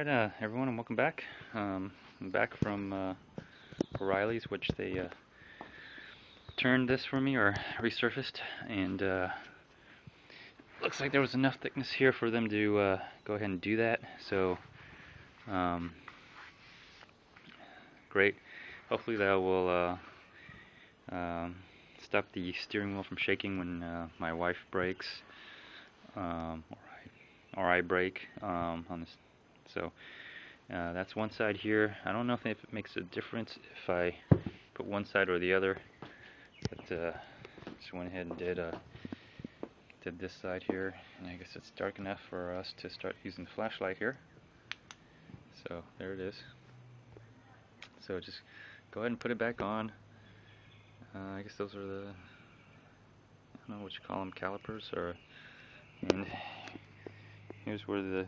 Alright, everyone, and welcome back. I'm back from O'Reilly's, which they turned this for me, or resurfaced, and looks like there was enough thickness here for them to go ahead and do that, so great. Hopefully that will stop the steering wheel from shaking when my wife brakes, or I brake on this. So that's one side here. I don't know if it makes a difference if I put one side or the other, but just went ahead and did this side here, and I guess it's dark enough for us to start using the flashlight here. So there it is. So just go ahead and put it back on. I guess those are the, I don't know what you call them, calipers, and here's where the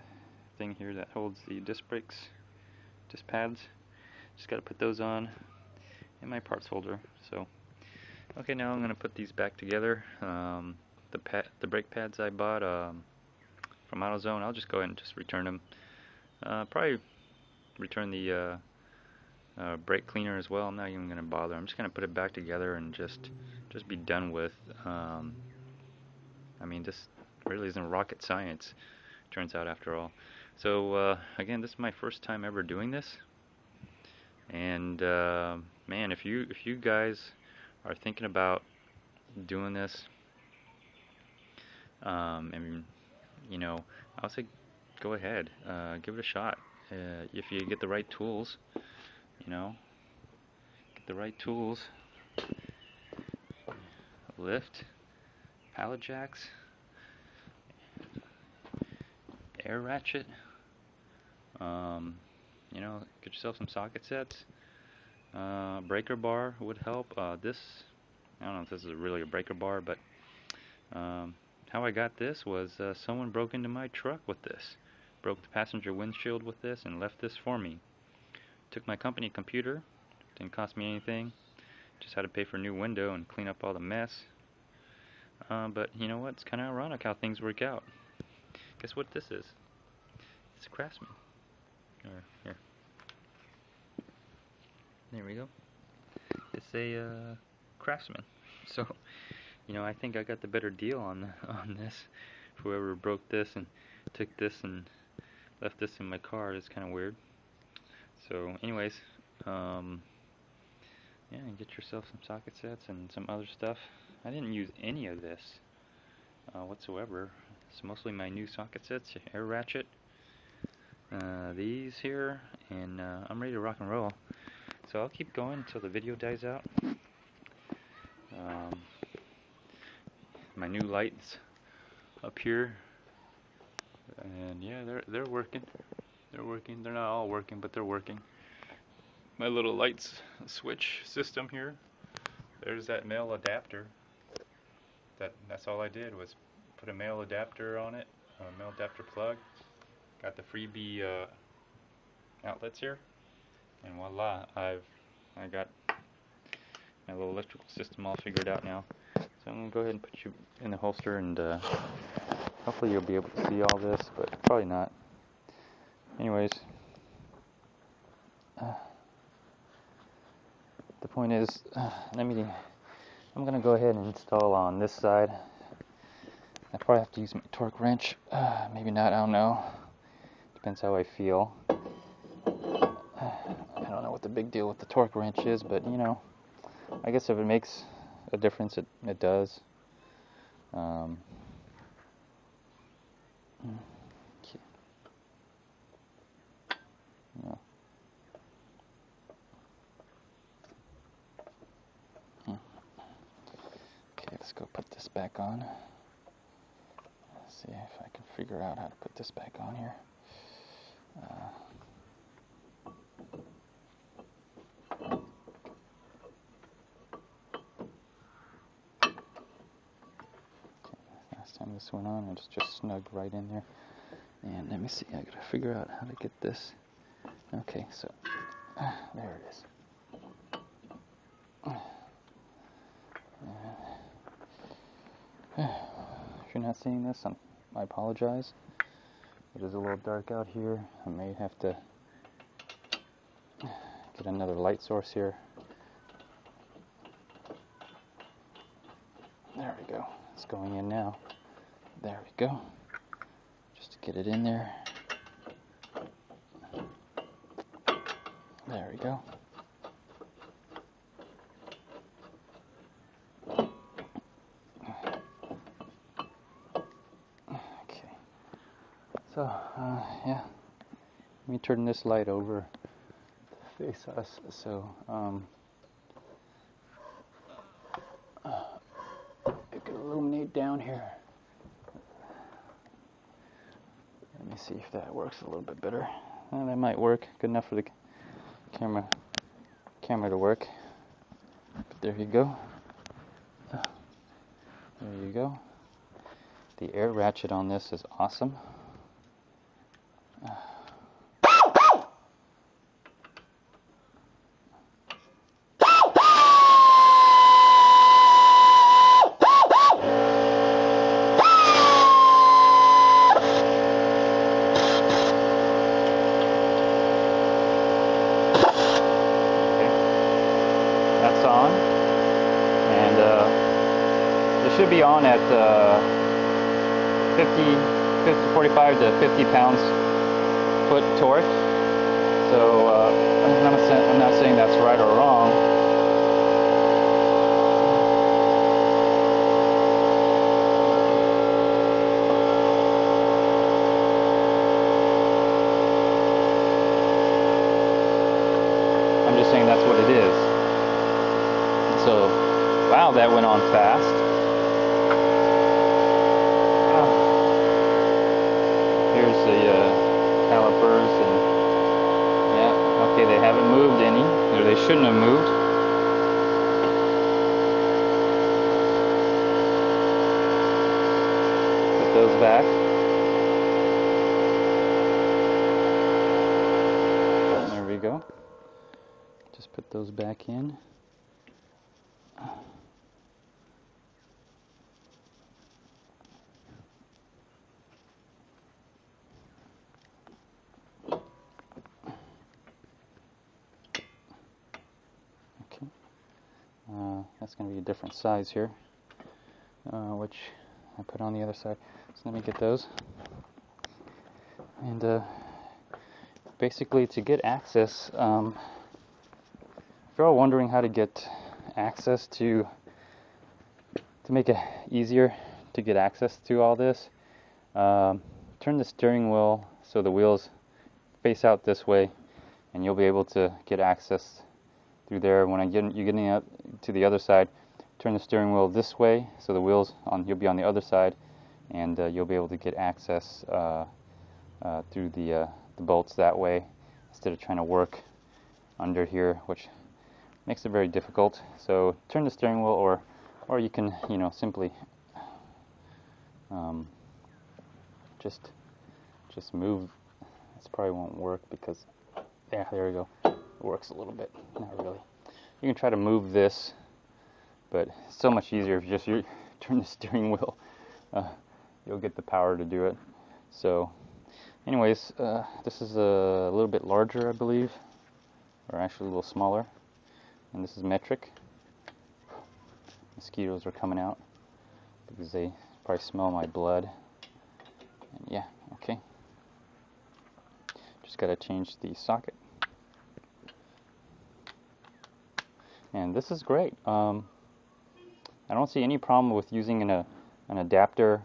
thing here that holds the disc brakes, disc pads, just got to put those on, and my parts holder. So okay, now I'm going to put these back together. The brake pads I bought from AutoZone, I'll just go ahead and just return them. Probably return the brake cleaner as well. I'm not even going to bother. I'm just going to put it back together and just be done with. I mean, this really isn't rocket science, turns out, after all. So again, this is my first time ever doing this, and man, if you guys are thinking about doing this, and you know, I would say go ahead, give it a shot. If you get the right tools, you know, get the right tools, lift, pallet jacks, air ratchet, you know, get yourself some socket sets. Breaker bar would help. This, I don't know if this is really a breaker bar, but how I got this was someone broke into my truck with this, broke the passenger windshield with this, and left this for me. Took my company computer, didn't cost me anything, just had to pay for a new window and clean up all the mess. But you know what, it's kind of ironic how things work out. Guess what this is? It's a Craftsman. Here. There we go. It's a Craftsman. So, you know, I think I got the better deal on this. Whoever broke this and took this and left this in my car is kind of weird. So, anyways, yeah, get yourself some socket sets and some other stuff. I didn't use any of this whatsoever. It's mostly my new socket sets, air ratchet, these here, and I'm ready to rock and roll. So I'll keep going until the video dies out. My new lights up here, and yeah, they're working. They're working. They're not all working, but they're working. My little lights switch system here. There's that male adapter. That's all I did was put a male adapter on it, a male adapter plug. Got the freebie outlets here, and voila! I got my little electrical system all figured out now. So I'm gonna go ahead and put you in the holster, and hopefully you'll be able to see all this, but probably not. Anyways, the point is, I'm gonna go ahead and install on this side. I probably have to use my torque wrench. Maybe not. I don't know. Depends how I feel. I don't know what the big deal with the torque wrench is, but you know, I guess if it makes a difference, it does. Okay. No. Okay, let's go put this back on. Let's see if I can figure out how to put this back on here. Last time this went on, it just snugged right in there. And let me see, I gotta figure out how to get this. Okay, so there it is. If you're not seeing this, I apologize. It is a little dark out here. I may have to get another light source here. There we go. It's going in now. There we go. Just to get it in there. There we go. Okay. So, yeah. Let me turn this light over to face us. So, it can illuminate down here. Let me see if that works a little bit better. Well, that might work. Good enough for the camera to work. But there you go. There you go. The air ratchet on this is awesome. That's on, and it should be on at 45 to 50 pounds-foot torque. So I'm not saying that's right or wrong. I'm just saying that's what it is. So, wow, that went on fast. Here's the calipers, and yeah, okay, they haven't moved any, or they shouldn't have moved. Put those back. There we go. Just put those back in. That's going to be a different size here, which I put on the other side. So let me get those. And basically, to get access, if you're all wondering how to get access to make it easier to get access to all this, turn the steering wheel so the wheels face out this way, and you'll be able to get access through there. When you're getting out to the other side, turn the steering wheel this way so the wheels you'll be on the other side, and you'll be able to get access through the bolts that way instead of trying to work under here, which makes it very difficult. So turn the steering wheel, or you can simply just move. This probably won't work because yeah, there we go. It works a little bit. Not really. You can try to move this, but it's so much easier if you turn the steering wheel. You'll get the power to do it. So anyways, this is a little bit larger, I believe, or actually a little smaller, and this is metric. Mosquitoes are coming out because they probably smell my blood. And yeah, okay. Just got to change the socket. And this is great. I don't see any problem with using an adapter,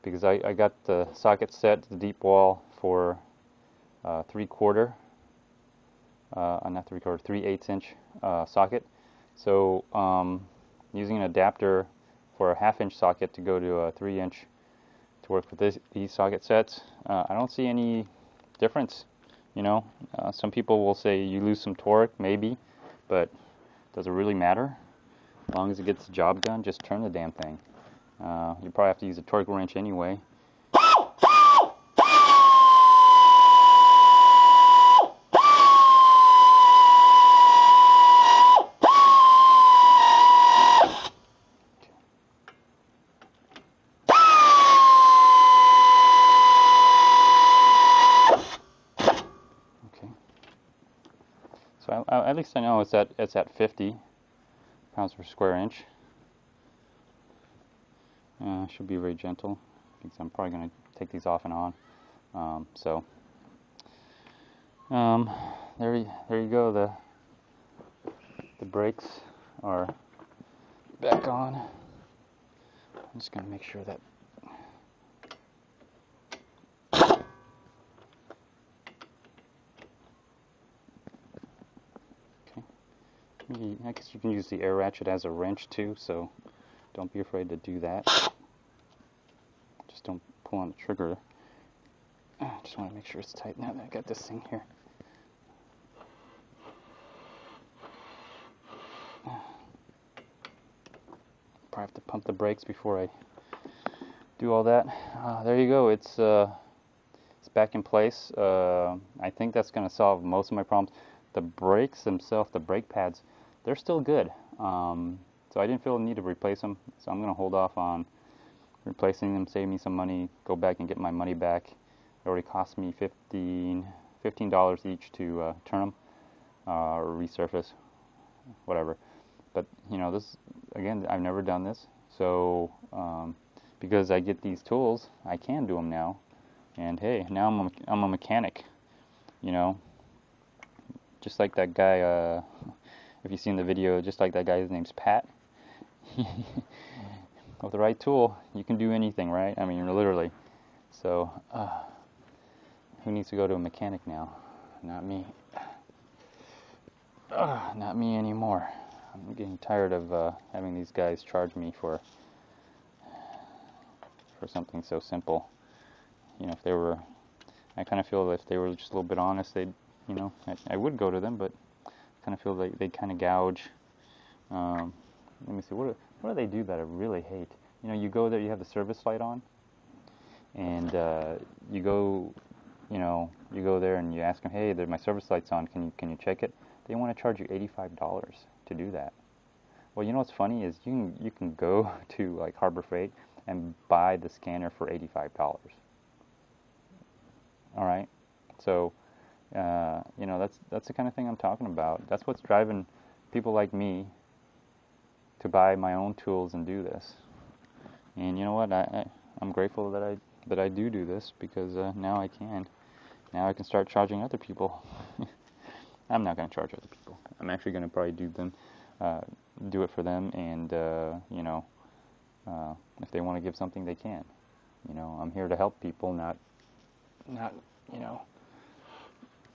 because I got the socket set to the deep wall for 3/8 inch socket. So using an adapter for a 1/2 inch socket to go to a 3 inch to work with these socket sets, I don't see any difference. Some people will say you lose some torque, maybe, but does it really matter? As long as it gets the job done, just turn the damn thing. You probably have to use a torque wrench anyway. at least I know it's at 50 pounds per square inch. Should be very gentle because I'm probably going to take these off and on. There you go. The brakes are back on. I'm just going to make sure that I guess you can use the air ratchet as a wrench too, so don't be afraid to do that. Just don't pull on the trigger. Just want to make sure it's tight now that I got this thing here. Probably have to pump the brakes before I do all that. There you go. It's back in place. I think that's going to solve most of my problems. The brakes themselves, the brake pads, they're still good. So I didn't feel the need to replace them. So I'm going to hold off on replacing them, save me some money, go back and get my money back. It already cost me $15 each to turn them or resurface, whatever. But you know, this again, I've never done this, so because I get these tools, I can do them now. And hey, now I'm a mechanic, you know. Just like that guy, if you've seen the video, just like that guy, his name's Pat. With the right tool, you can do anything, right? I mean, literally. So, who needs to go to a mechanic now? Not me. Not me anymore. I'm getting tired of having these guys charge me for something so simple. You know, if they were, I kind of feel that if they were just a little bit honest, they'd, you know, I would go to them, but I kind of feel like they kind of gouge. Let me see, what do they do that I really hate? You know, you go there, you have the service light on, and you go there and you ask them, hey, my service light's on, can you check it? They want to charge you $85 to do that. Well, you know what's funny is you can go to like Harbor Freight and buy the scanner for $85. All right, so you know, that's the kind of thing I'm talking about. That's what's driving people like me to buy my own tools and do this. And you know what? I'm grateful that I do this because now I can start charging other people. I'm not going to charge other people. I'm actually going to probably do it for them, and you know, if they want to give something, they can. You know, I'm here to help people, not you know,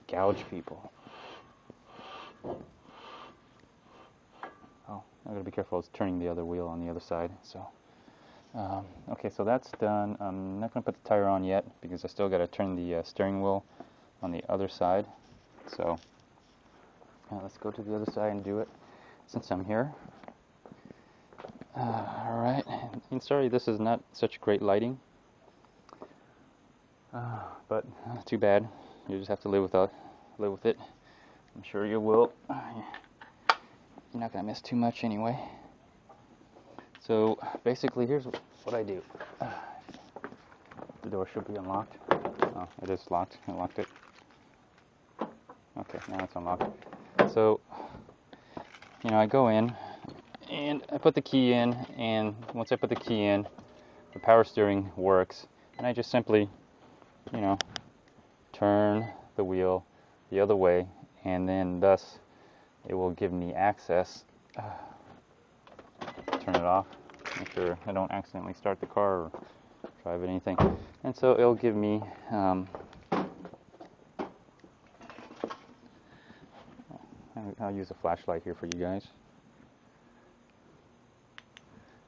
gouge people. Oh, I gotta be careful. I was turning the other wheel on the other side. So, okay, so that's done. I'm not gonna put the tire on yet because I still gotta turn the steering wheel on the other side. So, let's go to the other side and do it since I'm here. All right. And sorry, this is not such great lighting, but too bad. You just have to live with it. I'm sure you will. You're not gonna miss too much anyway. So basically, here's what I do. The door should be unlocked. Oh, it is locked. I locked it. Okay, now it's unlocked. So, you know, I go in and I put the key in, and once I put the key in, the power steering works, and I just simply, you know, turn the wheel the other way, and then thus it will give me access. Turn it off, make sure I don't accidentally start the car or drive anything. And so it'll give me I'll use a flashlight here for you guys.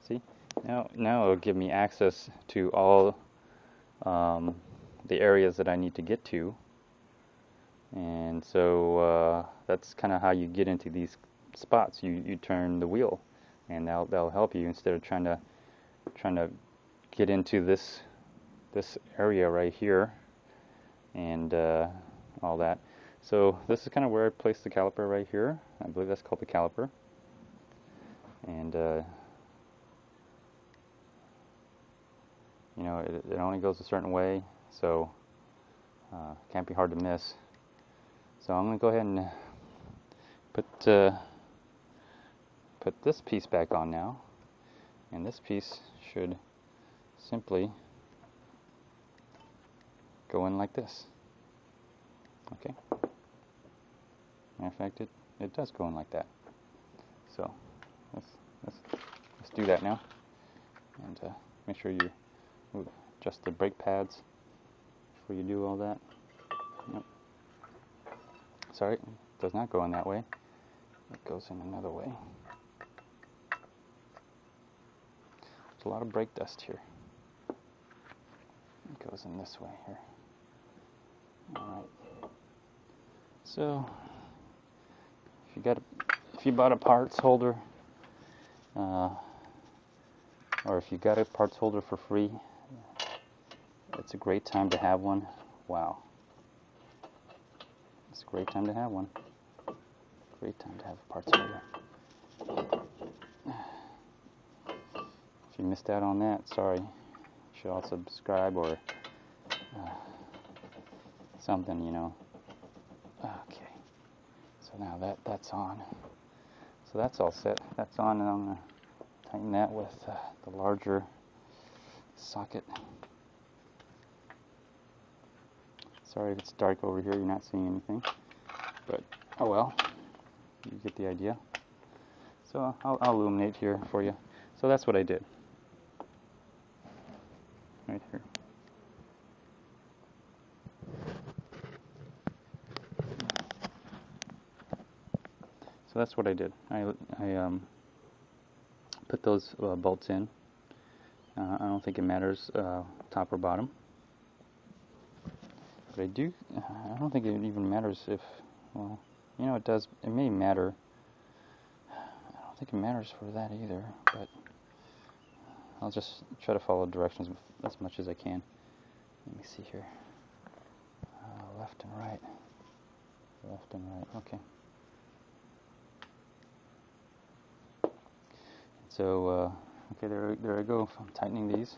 See, now it'll give me access to all the areas that I need to get to. And so that's kind of how you get into these spots. You turn the wheel, and that'll help you instead of trying to get into this area right here and all that. So this is kind of where I place the caliper right here. I believe that's called the caliper. And you know, it only goes a certain way, so can't be hard to miss. So I'm going to go ahead and put this piece back on now, and this piece should simply go in like this. Okay. Matter of fact, it does go in like that. So let's do that now, and make sure you adjust the brake pads before you do all that. Nope. Sorry, it does not go in that way. It goes in another way. There's a lot of brake dust here. It goes in this way here. Alright. So if you bought a parts holder, or if you got a parts holder for free, it's a great time to have one. Wow. It's a great time to have one. Great time to have a parts holder. If you missed out on that, sorry. You should all subscribe or something, you know. Okay. So now that's on. So that's all set. That's on, and I'm going to tighten that with the larger socket. Sorry if it's dark over here, you're not seeing anything. But, oh well. You get the idea. So I'll illuminate here for you. So that's what I did. Right here. So that's what I did. I put those bolts in. I don't think it matters top or bottom. But I don't think it even matters if, well, you know, it does. It may matter. I don't think it matters for that either, but I'll just try to follow directions as much as I can. Let me see here. Left and right. Left and right. Okay. So, okay, there I go. I'm tightening these.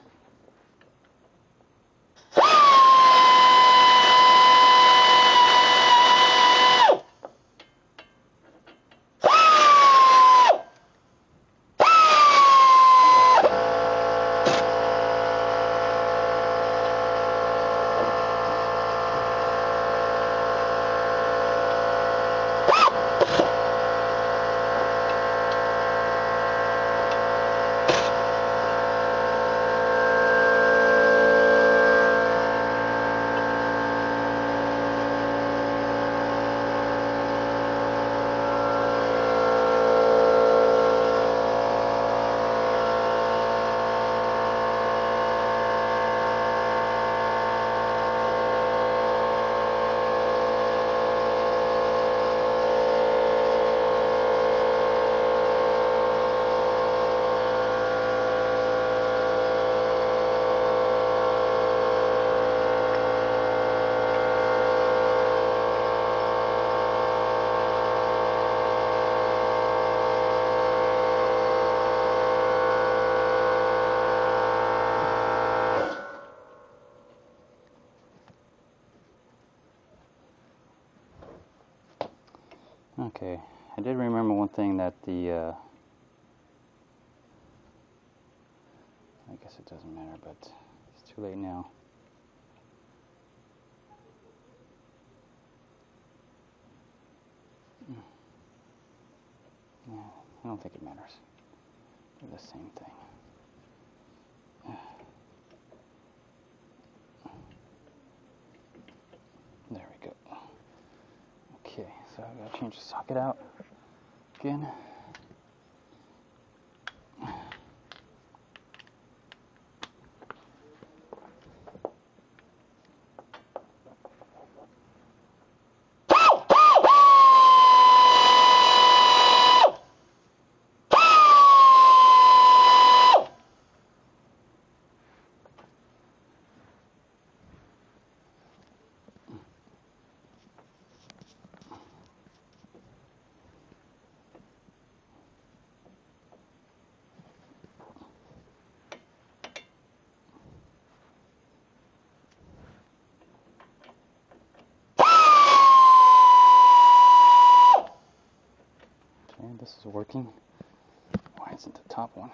Okay, I did remember one thing that I guess it doesn't matter, but it's too late now. Yeah, I don't think it matters. They're the same thing. There we go. Okay, so I've got to change the socket out again. working? Why isn't the top one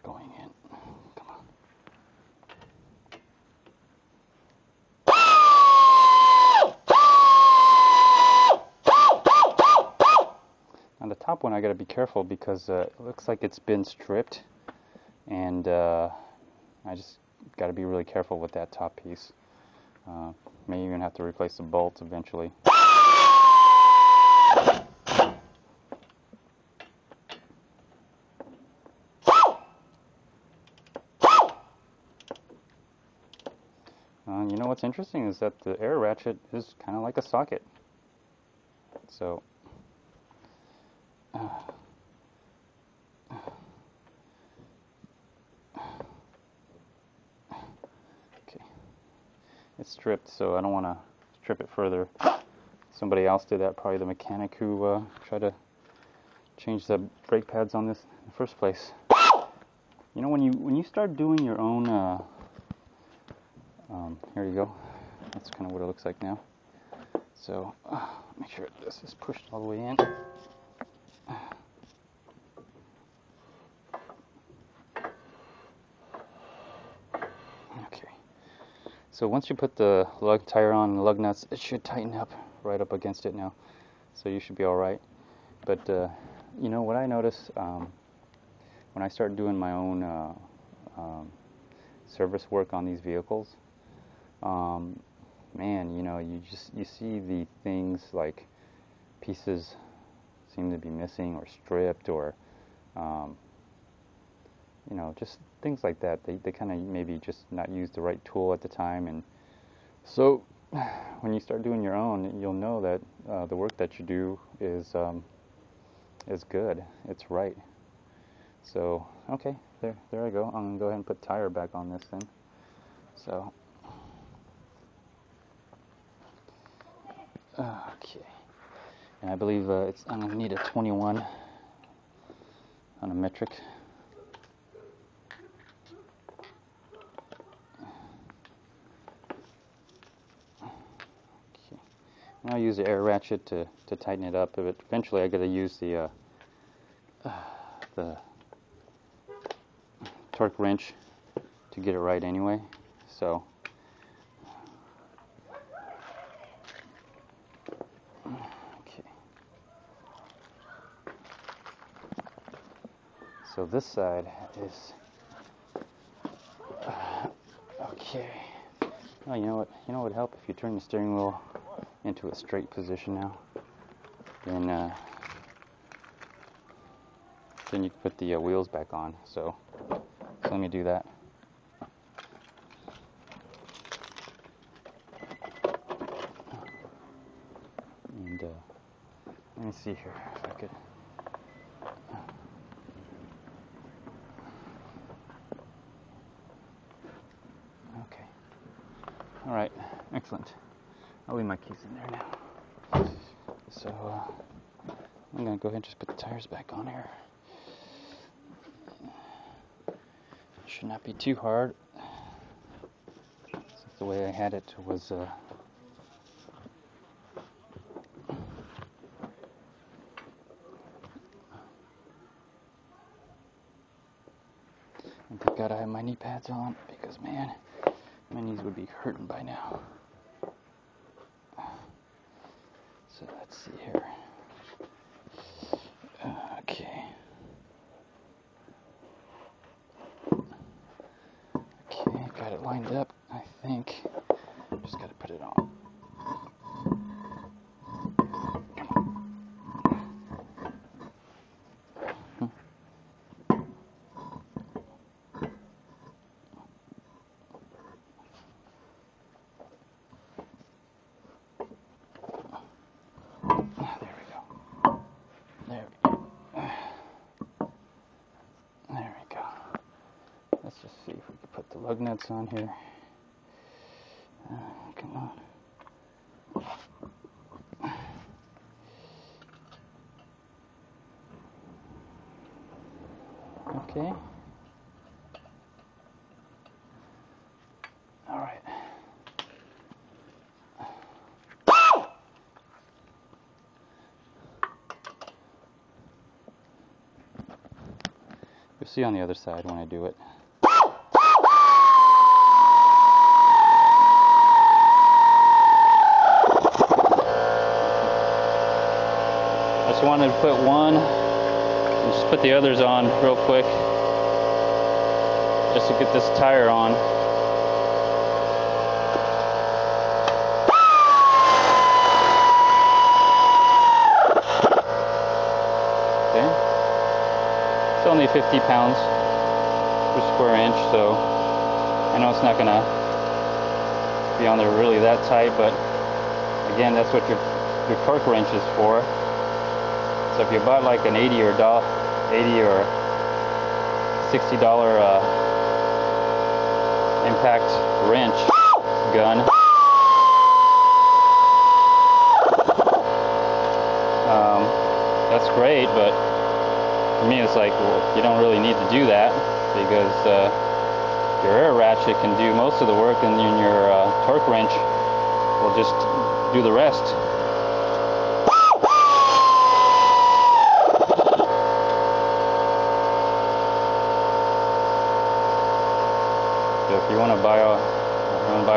going in? Come on. On the top one, I gotta be careful because it looks like it's been stripped, and I just gotta be really careful with that top piece. May even have to replace the bolts eventually. You know what's interesting is that the air ratchet is kind of like a socket. So, okay, it's stripped, so I don't want to strip it further. Somebody else did that, probably the mechanic who tried to change the brake pads on this in the first place. You know, when you start doing your own, here you go. That's kind of what it looks like now. So make sure this is pushed all the way in. Okay. So once you put the lug tire on, the lug nuts, it should tighten up right up against it now. So you should be all right. But you know what I notice when I start doing my own service work on these vehicles, man, you know, you see the things like pieces seem to be missing or stripped, or you know, just things like that. They kind of maybe just not use the right tool at the time, and so when you start doing your own, you'll know that the work that you do is good. It's right. So okay, there I go. I'm gonna go ahead and put tire back on this thing. So okay, and I believe I'm gonna need a 21 on a metric. Okay, and I'll use the air ratchet to tighten it up. But eventually, I gotta use the torque wrench to get it right anyway. So okay. So this side is okay. Oh, you know what? You know what would help if you turn the steering wheel into a straight position now. Then you can put the wheels back on. So let me do that. And let me see here if I could. Okay. All right. Excellent. I'll leave my keys in there now. So I'm gonna go ahead and just put the tires back on here. Should not be too hard, since the way I had it was and thank God I have my knee pads on, because man, my knees would be hurting by now. So let's see here. Okay. Okay, got it lined up, I think. Just gotta put it on. Let's just see if we can put the lug nuts on here. Come on. Okay. All right. You'll see on the other side when I do it. I just wanted to put one and just put the others on real quick just to get this tire on. Okay. It's only 50 pounds per square inch, so I know it's not gonna be on there really that tight, but again, that's what your torque wrench is for. So if you bought like an $80 or $60 impact wrench gun, that's great, but for me it's like, well, you don't really need to do that, because your air ratchet can do most of the work, and then your torque wrench will just do the rest. So if you want to buy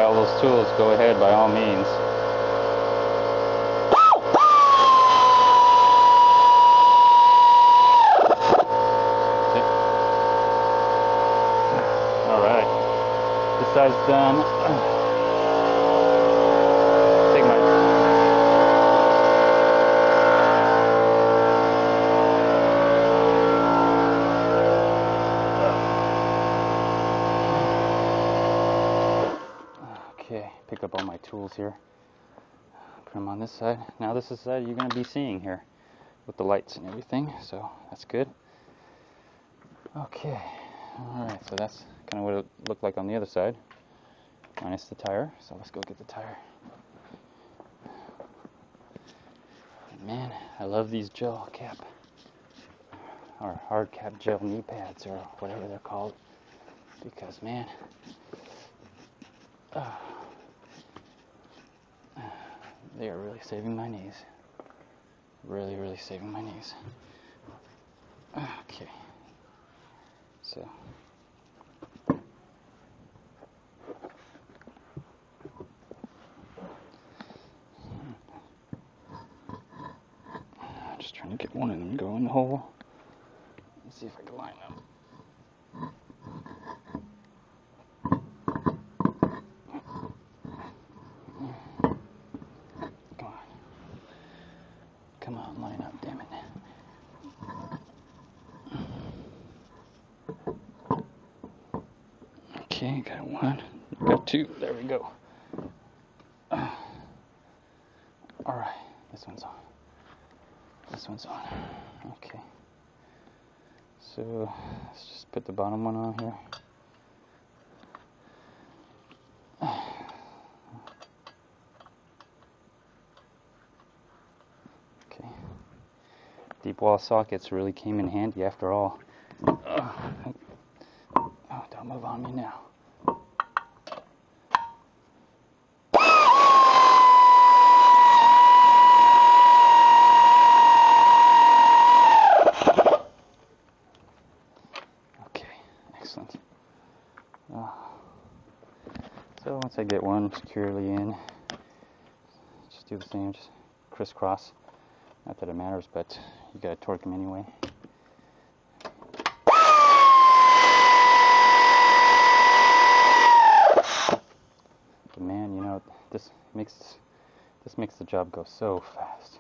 all those tools, go ahead by all means. Alright, this side's done. Take my okay, pick up all my tools here. Put them on this side. Now this is the side you're going to be seeing here with the lights and everything, so that's good. Okay, alright, so that's kind of what it looked like on the other side, minus the tire. So let's go get the tire. And man, I love these gel cap or hard cap gel knee pads or whatever they're called, because man, they are really saving my knees. Really saving my knees. Okay, so just trying to get one of them to go in the hole. Let's see if I can line them. Come on, line up, damn it. Okay, got one, got two, there we go. Alright, this one's on. This one's on. Okay. So, let's just put the bottom one on here. Okay. Deep wall sockets really came in handy after all. Oh, don't move on me now. So once I get one securely in, just do the same, just crisscross. Not that it matters, but you gotta torque them anyway. But man, you know, this makes the job go so fast.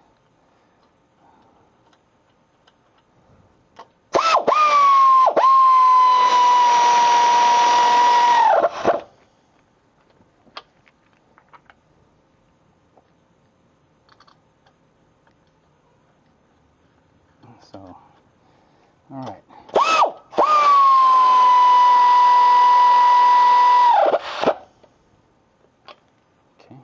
So, all right. Okay.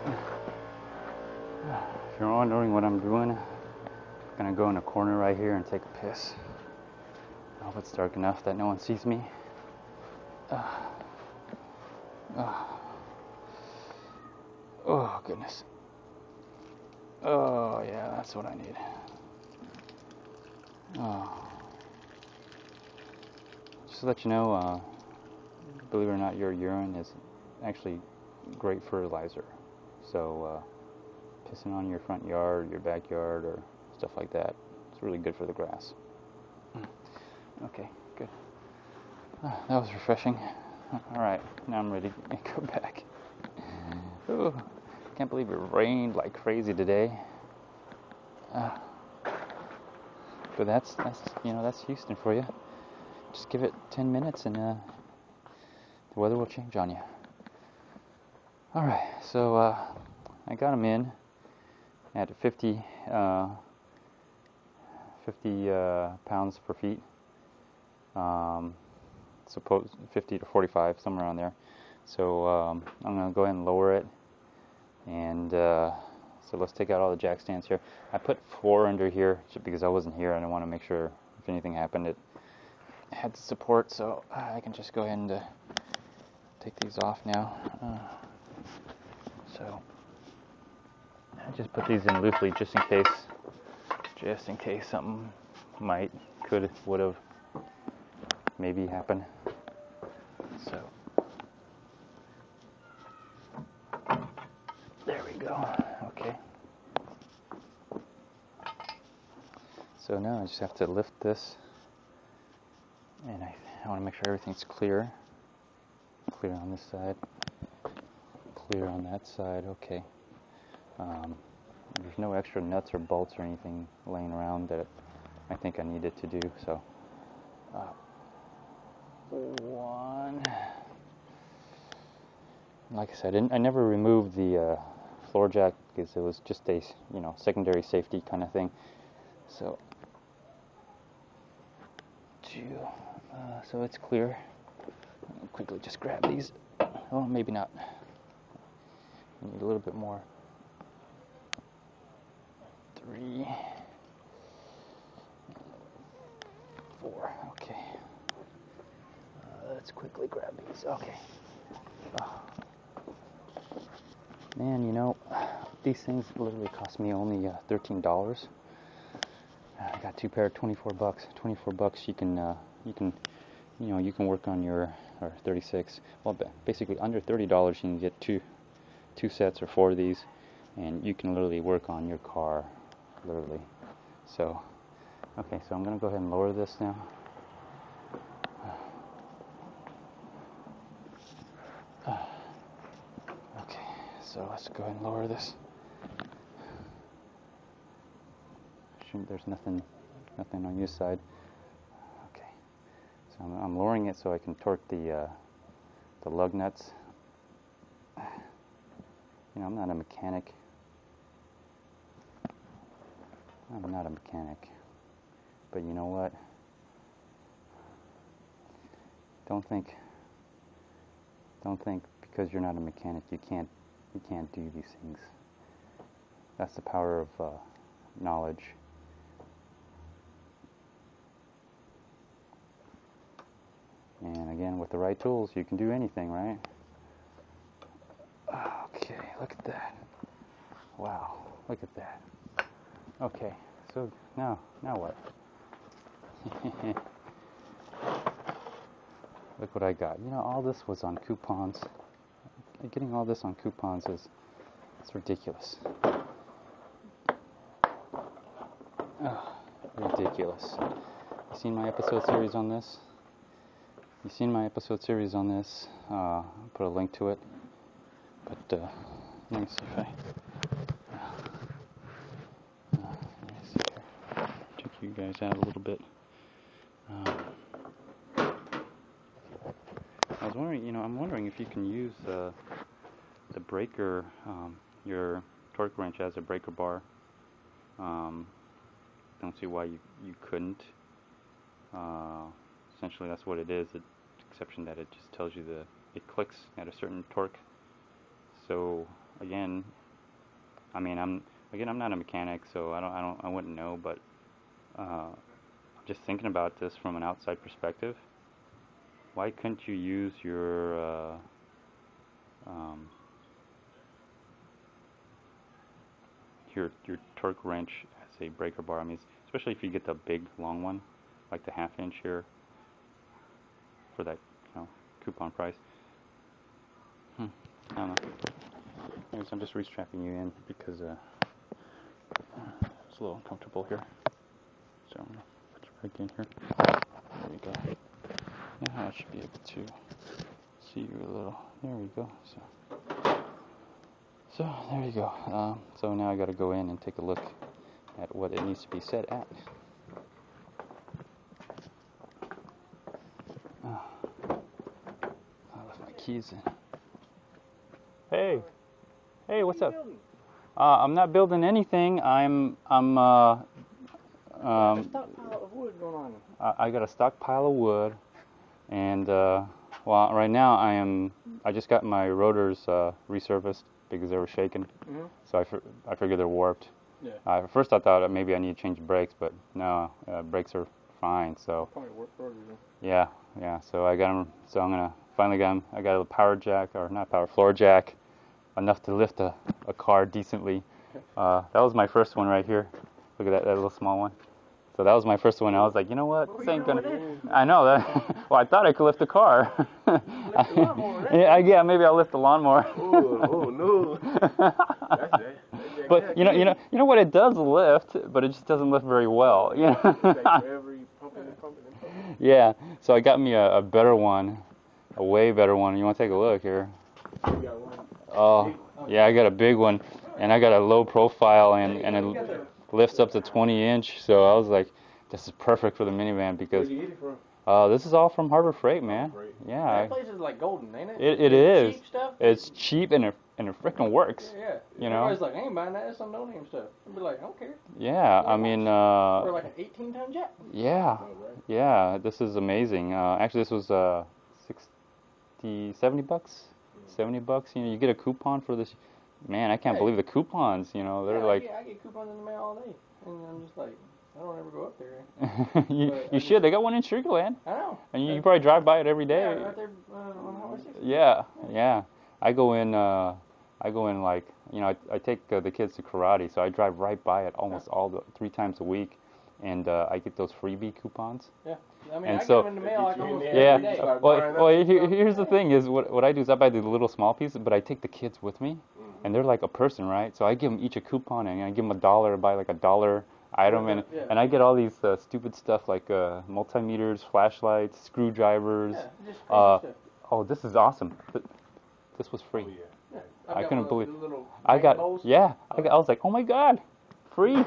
If you're wondering what I'm doing, I'm gonna go in a corner right here and take a piss. I hope it's dark enough that no one sees me. Oh goodness. Oh yeah, that's what I need. Just to let you know, believe it or not, your urine is actually great fertilizer. So pissing on your front yard, your backyard, or stuff like that, it's really good for the grass. Okay, good. That was refreshing. Alright, now I'm ready to go back. Ooh, can't believe it rained like crazy today. But that's Houston for you. Just give it 10 minutes and the weather will change on you. Alright, so I got them in at 50 pounds per feet. Suppose 50 to 45, somewhere around there. So I'm going to go ahead and lower it. And so let's take out all the jack stands here. I put 4 under here just because I wasn't here and I want to make sure if anything happened it had support. So I can just go ahead and take these off now. So I just put these in loosely just in case something could, would have, maybe happen. So there we go. Okay. So now I just have to lift this, and I want to make sure everything's clear. Clear on this side. Clear on that side. Okay. There's no extra nuts or bolts or anything laying around that I think I needed to do. So one. Like I said, I never removed the floor jack because it was just a secondary safety kind of thing. So so it's clear. I'll quickly just grab these. Oh, maybe not. I need a little bit more. 3, 4. Okay. Let's quickly grab these. Okay. Man, these things literally cost me only $13. I got 2 pair, 24 bucks. 24 bucks. You can work on your, or 36. Well, basically under $30, you can get two sets or 4 of these, and you can literally work on your car, literally. So, okay, so I'm gonna go ahead and lower this now. Okay, so let's go ahead and lower this. There's nothing on your side. Okay, so I'm lowering it so I can torque the lug nuts. I'm not a mechanic. But you know what? Don't think because you're not a mechanic you can't do these things. That's the power of knowledge. And again, with the right tools, you can do anything, right? Okay, look at that. Wow, look at that. Okay, so now what? Look what I got. All this was on coupons. Getting all this on coupons it's ridiculous. Ridiculous. You seen my episode series on this? I'll put a link to it. But let me see if I check you guys out a little bit. I was wondering, I'm wondering if you can use the breaker, your torque wrench as a breaker bar. Don't see why you couldn't. Essentially, that's what it is. Exception that it just tells you it clicks at a certain torque. So again, I mean, I'm not a mechanic, so I wouldn't know, but just thinking about this from an outside perspective, why couldn't you use your torque wrench as a breaker bar? I mean, especially if you get the big long one, like the 1/2 inch here, for that coupon price. I don't know. Anyways, I'm just restrapping you in because it's a little uncomfortable here. So I'm gonna put you back in here. There we go. Now I should be able to see you a little. There we go. So there you go. So now I got to go in and take a look at what it needs to be set at. I left my keys in. Hey, what's up? I'm not building anything. I'm stockpile of wood going on. I got a stockpile of wood, and well, right now I just got my rotors resurfaced because they were shaking. Mm-hmm. So I figured they're warped. Yeah. At first I thought maybe I need to change brakes, but no, brakes are fine. So probably warped rotors. Yeah. So I got them. So I'm gonna finally got them. I got a power jack, or not power, floor jack, enough to lift a car decently. That was my first one right here. Look at that little small one. So that was my first one. I was like, you know what? This ain't gonna. I know that. Well, I thought I could lift the car. Lift the lawnmower, right? Yeah, maybe I'll lift the lawnmower. Oh no. That's But you know what? It does lift, but it just doesn't lift very well. You know. Yeah. So I got me a better one, a way better one. You want to take a look here? You got one. Oh, yeah, I got a big one, and I got a low profile, and it lifts up to 20 inch. So I was like, this is perfect for the minivan because. Where did you get it from? This is all from Harbor Freight, man. Yeah. That place is like golden, ain't it? It is. Cheap stuff. It's cheap and it freaking works. Yeah. You know. Everybody's like, I ain't buying that. It's some no-name stuff. I'd be like, I don't care. Yeah, I mean. For like an 18-ton jet. Yeah. Yeah. This is amazing. Actually, this was $70. $70. You know, you get a coupon for this. Man, I can't believe the coupons. You know, they're like. I get coupons in the mail all day, and I'm just like, I don't ever go up there. you should. They got one in Sugar Land. I know. And you probably drive by it every day. Yeah, right there on Highway 60. Yeah. I go in like, you know, I take the kids to karate, so I drive right by it almost 3 times a week, and I get those freebie coupons. Yeah. I mean, and I so, get them in the mail like almost every day. Well, here's the thing is, what I do is I buy the little small pieces, but I take the kids with me, and they're like a person, right? So I give them each a coupon, and I give them $1, buy like $1 item, and I get all these stupid stuff like multimeters, flashlights, screwdrivers. Yeah, just stuff. Oh, this is awesome. This was free. Oh, yeah. I couldn't believe. I was like, oh my god, free.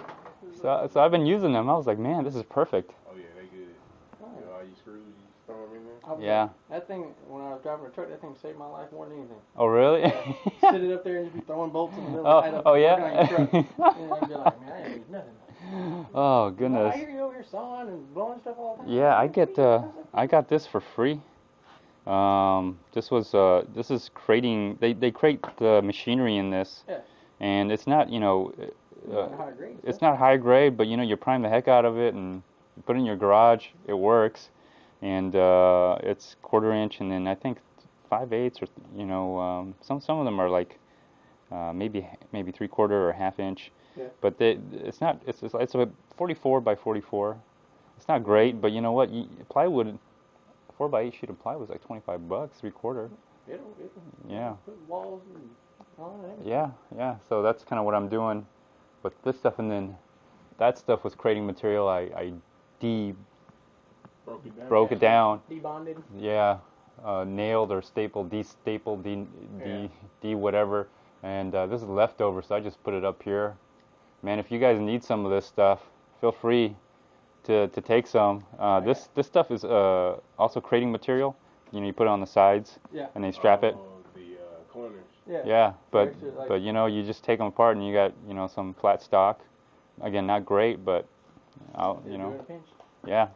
So I've been using them. I was like, man, this is perfect. Oh yeah, they good. You know, all you screws, you throw them in there. Yeah. That thing, when I was driving a truck, that thing saved my life more than anything. Oh really? Sit it up there and just be throwing bolts in the middle of the night. Oh yeah. I'd be like, man, I ain't use nothing. Oh goodness. I hear you over here sawing and blowing stuff all the time. Yeah, I got this for free. This is crating. They crate the machinery in this. Yeah. And it's not, you know, high grade, it's not high grade, but you know, you prime the heck out of it and you put it in your garage. It works, and it's 1/4 inch, and then I think 5/8, or you know, some of them are like maybe 3/4 or 1/2 inch. Yeah. But it's not. It's a 44 by 44. It's not great, but you know what? Plywood, 4x8 sheet of plywood was like $25, 3/4. Yeah. Put walls and all that. Yeah. So that's kind of what I'm doing with this stuff, and then that stuff was creating material. I broke it down. Debonded. Yeah. Nailed or stapled, de-stapled, de whatever. And this is leftover, so I just put it up here. Man, if you guys need some of this stuff, feel free to take some. This stuff is also creating material. You know, you put it on the sides, and they strap it. The corners. Yeah, but you know, you just take them apart, and you got, you know, some flat stock. Again, not great, but you know, yeah.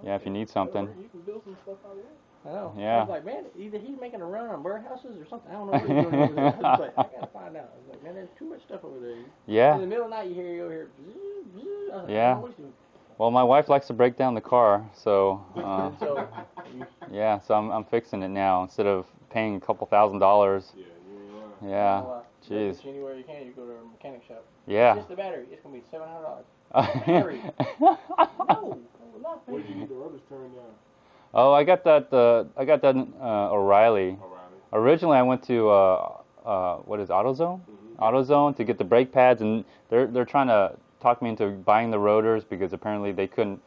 If you need something. You can build some stuff out of I know. Yeah. I was like, man, either he's making a run on warehouses or something. I don't know what he's doing over there. I was like, I gotta find out. I was like, man, there's too much stuff over there. Yeah. In the middle of the night, you hear. Bzz, bzz. I was like, Yeah. I don't know what he's doing. Well, my wife likes to break down the car, so So, yeah. So I'm fixing it now instead of paying a couple $1,000. Yeah, you ain't lying. Yeah. Jeez. Jeez. Anywhere you can, you go to a mechanic shop. Yeah. Just the battery. It's gonna be $700. Battery. No, I will not pay. Where did you get the rotors turned down? Oh, I got that. O'Reilly. O'Reilly. Originally, I went to what is AutoZone? Mm-hmm. AutoZone to get the brake pads, and they're trying to talk me into buying the rotors because apparently they couldn't.